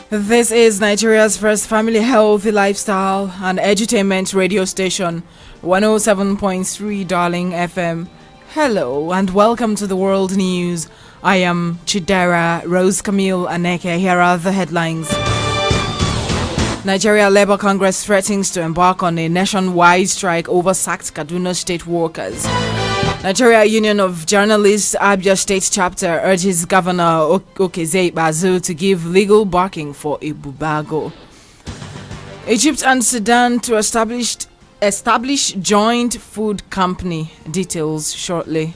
This is Nigeria's first family healthy lifestyle and edutainment radio station, 107.3 Darling FM. Hello and welcome to the world news. I am Chidera, Rosecamille, Aneke. Here are the headlines. Nigeria Labour Congress threatens to embark on a nationwide strike over sacked Kaduna state workers. Nigeria Union of Journalists Abia State Chapter urges Governor Okeze Bazu to give legal backing for Ibubago. Egypt and Sudan to establish joint food company. Details shortly.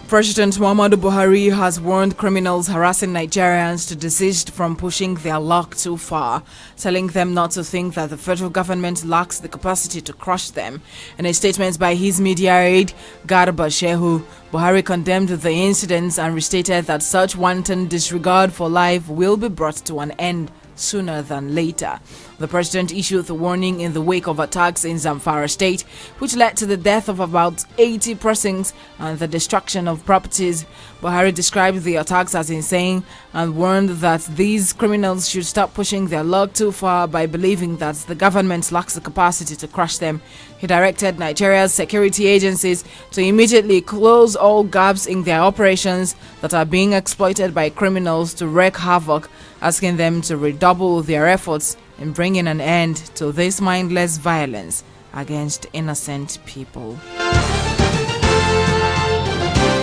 President Muhammadu Buhari has warned criminals harassing Nigerians to desist from pushing their luck too far, telling them not to think that the federal government lacks the capacity to crush them. In a statement by his media aide, Garba Shehu, Buhari condemned the incidents and restated that such wanton disregard for life will be brought to an end sooner than later. The president issued the warning in the wake of attacks in Zamfara state, which led to the death of about 80 persons and the destruction of properties. Buhari described the attacks as insane and warned that these criminals should stop pushing their luck too far by believing that the government lacks the capacity to crush them. He directed Nigeria's security agencies to immediately close all gaps in their operations that are being exploited by criminals to wreak havoc, asking them to redouble their efforts in bringing an end to this mindless violence against innocent people.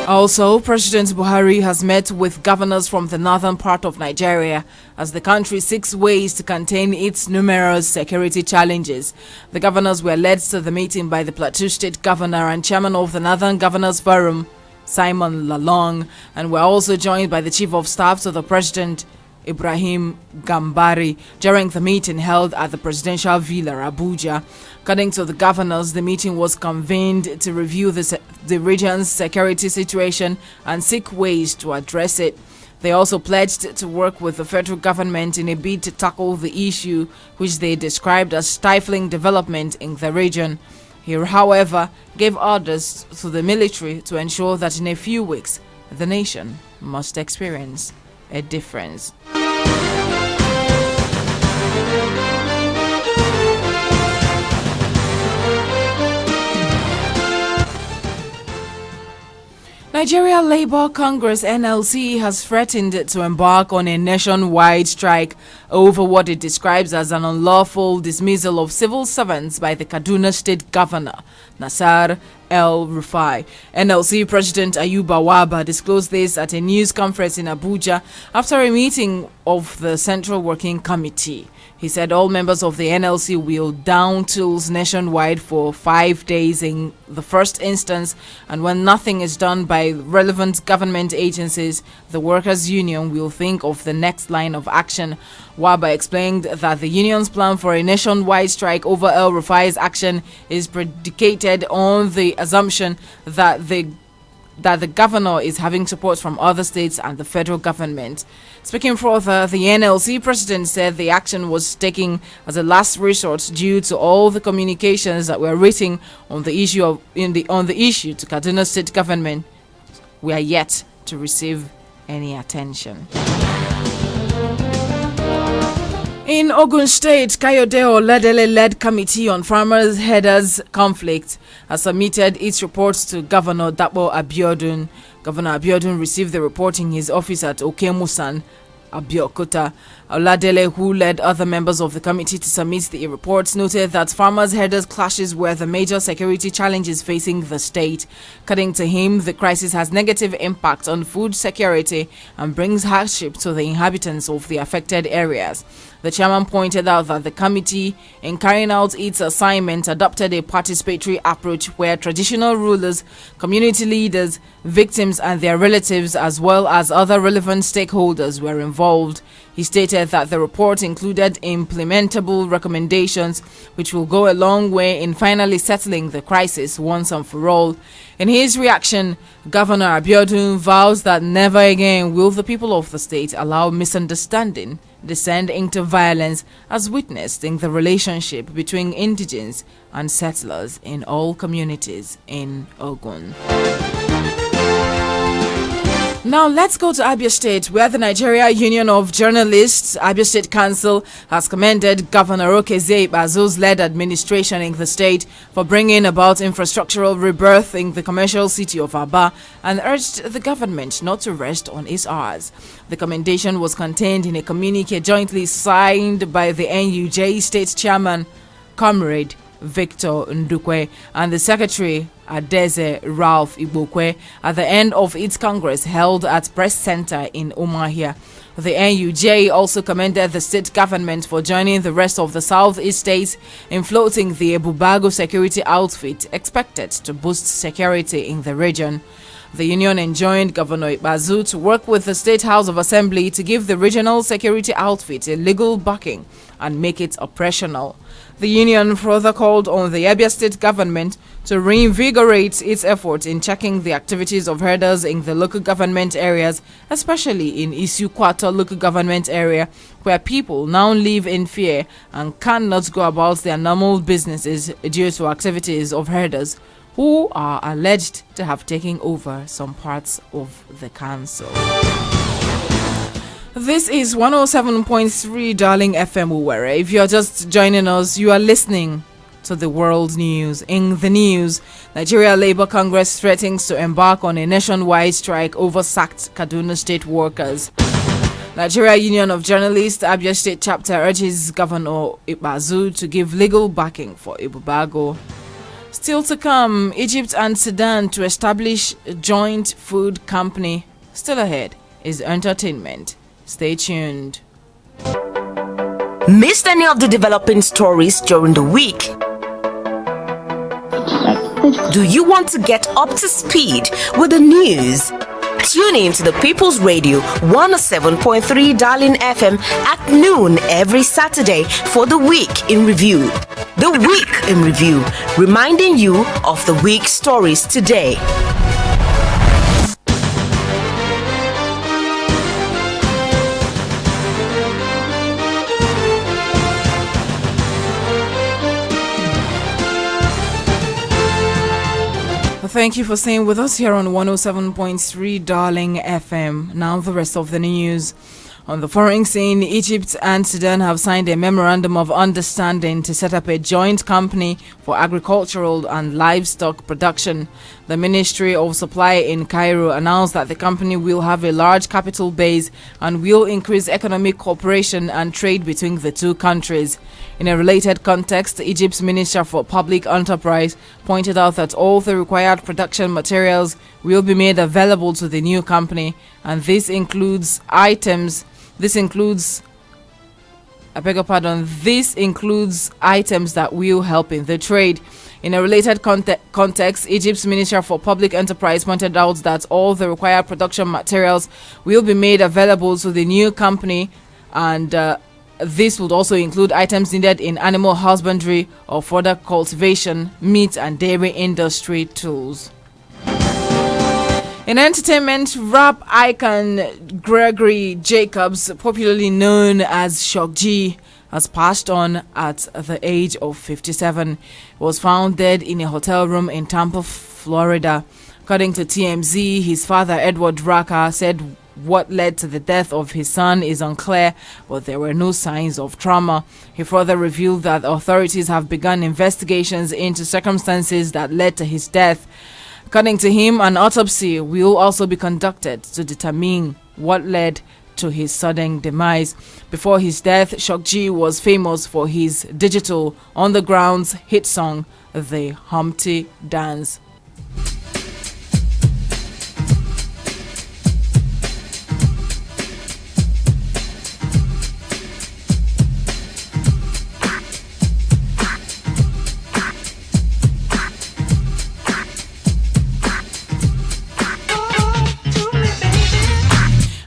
Also, President Buhari has met with governors from the northern part of Nigeria as the country seeks ways to contain its numerous security challenges. The governors were led to the meeting by the Plateau State Governor and Chairman of the Northern Governors Forum, Simon Lalong, and were also joined by the Chief of Staff to the President, Ibrahim Gambari, during the meeting held at the Presidential Villa, Abuja. According to the governors, the meeting was convened to review the region's security situation and seek ways to address it. They also pledged to work with the federal government in a bid to tackle the issue, which they described as stifling development in the region. He, however, gave orders to the military to ensure that in a few weeks, the nation must experience a difference. Nigeria Labour Congress (NLC) has threatened to embark on a nationwide strike over what it describes as an unlawful dismissal of civil servants by the Kaduna State Governor, Nasir El-Rufai. NLC President Ayuba Waba disclosed this at a news conference in Abuja after a meeting of the Central Working Committee. He said all members of the NLC will down tools nationwide for 5 days in the first instance, and when nothing is done by relevant government agencies, the workers' union will think of the next line of action. Waba explained that the union's plan for a nationwide strike over El-Rufai's action is predicated on the assumption that the governor is having support from other states and the federal government. Speaking further, the NLC president said the action was taken as a last resort due to all the communications that were written on the issue to Kaduna State government. We are yet to receive any attention. In Ogun State, Kayode Oladele-led Committee on Farmers' Headers Conflict has submitted its reports to Governor Dapo Abiodun. Governor Abiodun received the report in his office at Okemusan, Abeokuta. Oladele, who led other members of the committee to submit the reports, noted that farmers' herders clashes were the major security challenges facing the state. According to him, the crisis has negative impact on food security and brings hardship to the inhabitants of the affected areas. The chairman pointed out that the committee, in carrying out its assignment, adopted a participatory approach where traditional rulers, community leaders, victims and their relatives, as well as other relevant stakeholders were involved. He stated that the report included implementable recommendations which will go a long way in finally settling the crisis once and for all. In his reaction, Governor Abiodun vows that never again will the people of the state allow misunderstanding descend into violence as witnessed in the relationship between indigenes and settlers in all communities in Ogun. Now let's go to Abia State, where the Nigeria Union of Journalists, Abia State Council, has commended Governor Rosecamille Bazo's led administration in the state for bringing about infrastructural rebirth in the commercial city of Aba and urged the government not to rest on its hours. The commendation was contained in a communique jointly signed by the NUJ State Chairman, Comrade Victor Ndukwe, and the Secretary Adeze Ralph Igbokwe at the end of its Congress held at Press Center in Umuahia. The NUJ also commended the state government for joining the rest of the southeast states in floating the Ebubago security outfit expected to boost security in the region. The union enjoined Governor Bazu to work with the State House of Assembly to give the regional security outfit a legal backing and make it operational. The union further called on the Abia State government to reinvigorate its efforts in checking the activities of herders in the local government areas, especially in Isukwato local government area, where people now live in fear and cannot go about their normal businesses due to activities of herders who are alleged to have taken over some parts of the council. This is 107.3 Darling FM Uwere. If you're just joining us, you are listening to the world news. In the news, Nigeria Labour Congress threatens to embark on a nationwide strike over sacked Kaduna State workers. Nigeria Union of Journalists, Abia State Chapter urges Governor Ibazu to give legal backing for Ebubago. Still to come, Egypt and Sudan to establish a joint food company. Still ahead is entertainment. Stay tuned. Missed any of the developing stories during the week? Do you want to get up to speed with the news? Tune in to the People's Radio 107.3 Darling FM at noon every Saturday for the Week in Review. The Week in Review, reminding you of the week's stories today. Thank you for staying with us here on 107.3 Darling FM. Now the rest of the news. On the foreign scene, Egypt and Sudan have signed a memorandum of understanding to set up a joint company for agricultural and livestock production. The Ministry of Supply in Cairo announced that the company will have a large capital base and will increase economic cooperation and trade between the two countries. In a related context, Egypt's Minister for Public Enterprise pointed out that all the required production materials will be made available to the new company, and this includes items that will help in the trade. In a related context, Egypt's Minister for Public Enterprise pointed out that all the required production materials will be made available to the new company, and this would also include items needed in animal husbandry or further cultivation, meat and dairy industry tools. In entertainment, rap icon Gregory Jacobs, popularly known as Shock G, has passed on at the age of 57. He was found dead in a hotel room in Tampa, Florida. According to TMZ, his father, Edward Raka, said what led to the death of his son is unclear, but there were no signs of trauma. He further revealed that authorities have begun investigations into circumstances that led to his death. According to him, an autopsy will also be conducted to determine what led to his sudden demise. Before his death, Shock G was famous for his digital on-the-grounds hit song, The Humpty Dance.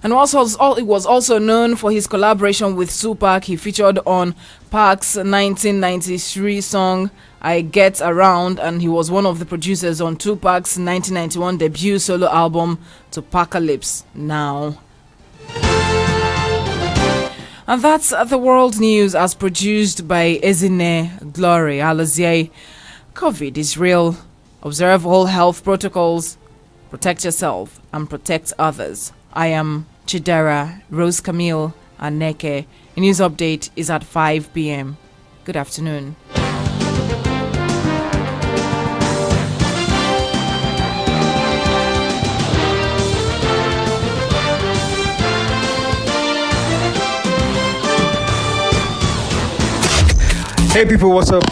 And it was also known for his collaboration with Tupac. He featured on Pac's 1993 song I Get Around, and he was one of the producers on Tupac's 1991 debut solo album Tupacalypse Now. And that's the world news as produced by Ezine Glory Alazie. COVID is real. Observe all health protocols. Protect yourself and protect others. I am Chidera, Rosecamille, Aneke. A news update is at 5 p.m. Good afternoon. Hey people, what's up?